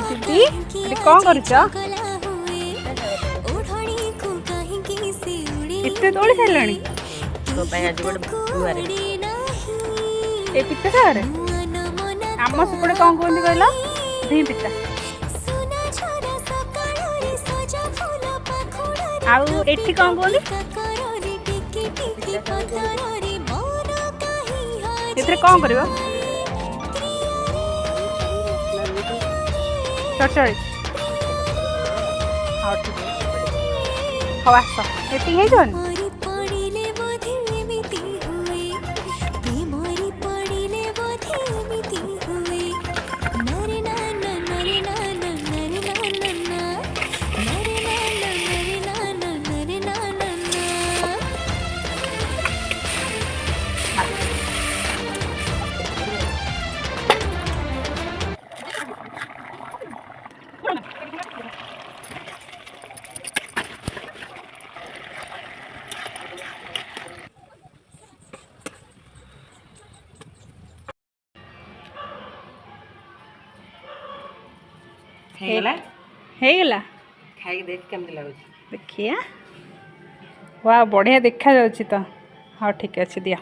दीदी अरे कौन करुच एते तोड़ी सारे तो आज गोटे दुआरे ए पिता सागर आम सेपटे कौन कहते कहल धी पिता आउ एठी कौन कहते एथरे कौन करिवो चढ़ हाँ ठीक है हाँ आस ये है हेगला खाई देख केमती लगुच देखिए वाह बढ़िया देखा जाउची तो हाँ ठीक अच्छे दिया